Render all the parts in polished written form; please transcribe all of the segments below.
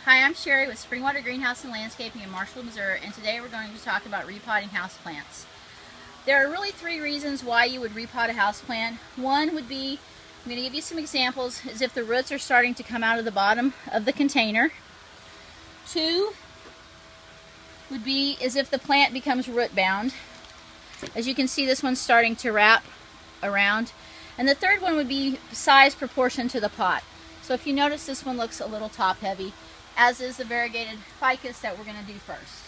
Hi, I'm Sheri with Springwater Greenhouse Landscaping in Marshall, Missouri, and today we're going to talk about repotting houseplants. There are really three reasons why you would repot a houseplant. One would be, I'm going to give you some examples, is if the roots are starting to come out of the bottom of the container. Two would be is if the plant becomes root bound. As you can see, this one's starting to wrap around. And the third one would be size proportion to the pot. So if you notice, this one looks a little top heavy, as is the variegated ficus that we're going to do first.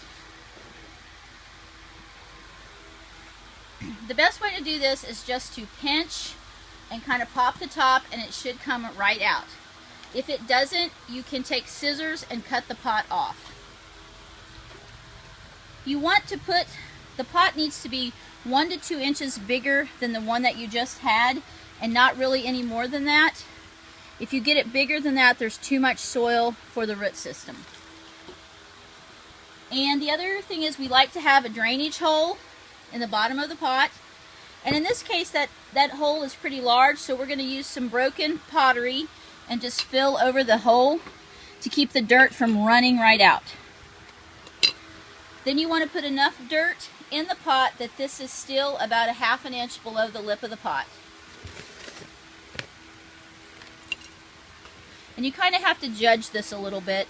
The best way to do this is just to pinch and kind of pop the top, and it should come right out. If it doesn't, you can take scissors and cut the pot off. You want to put, the pot needs to be 1 to 2 inches bigger than the one that you just had, and not really any more than that. If you get it bigger than that, there's too much soil for the root system. And the other thing is, we like to have a drainage hole in the bottom of the pot. And in this case, that hole is pretty large, so we're going to use some broken pottery and just fill over the hole to keep the dirt from running right out. Then you want to put enough dirt in the pot that this is still about 1/2 inch below the lip of the pot. And you kind of have to judge this a little bit,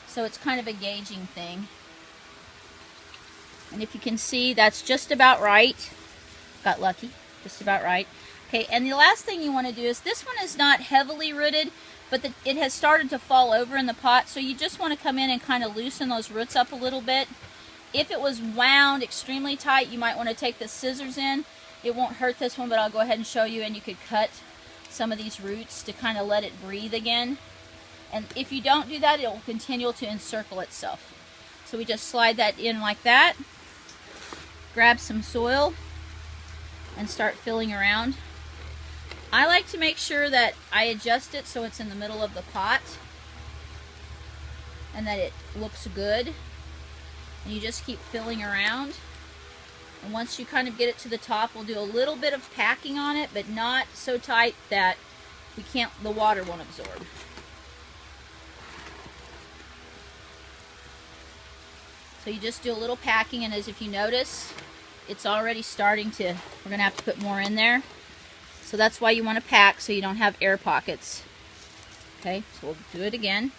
so it's kind of a gauging thing. And if you can see, that's just about right. Got lucky, just about right. Okay, and the last thing you want to do is, this one is not heavily rooted, but it has started to fall over in the pot, so you just want to come in and kind of loosen those roots up a little bit. If it was wound extremely tight, you might want to take the scissors in. It won't hurt this one, but I'll go ahead and show you, and you could cut some of these roots to kind of let it breathe again. And if you don't do that, it will continue to encircle itself. So we just slide that in like that, grab some soil, and start filling around. I like to make sure that I adjust it so it's in the middle of the pot and that it looks good. And you just keep filling around. And once you kind of get it to the top, we'll do a little bit of packing on it, but not so tight that the water won't absorb. So you just do a little packing, and as if you notice, it's already starting to, we're going to have to put more in there. So that's why you want to pack, so you don't have air pockets. Okay, so we'll do it again.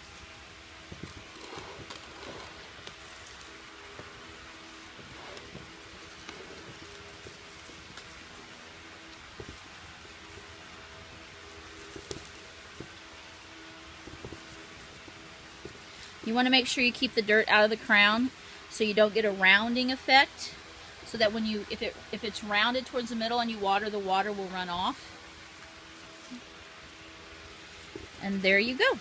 You want to make sure you keep the dirt out of the crown so you don't get a rounding effect, so that when if it's rounded towards the middle and you water, the water will run off. And there you go.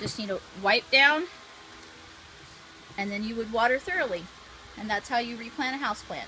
Just need to wipe down, and then you would water thoroughly. And that's how you replant a houseplant.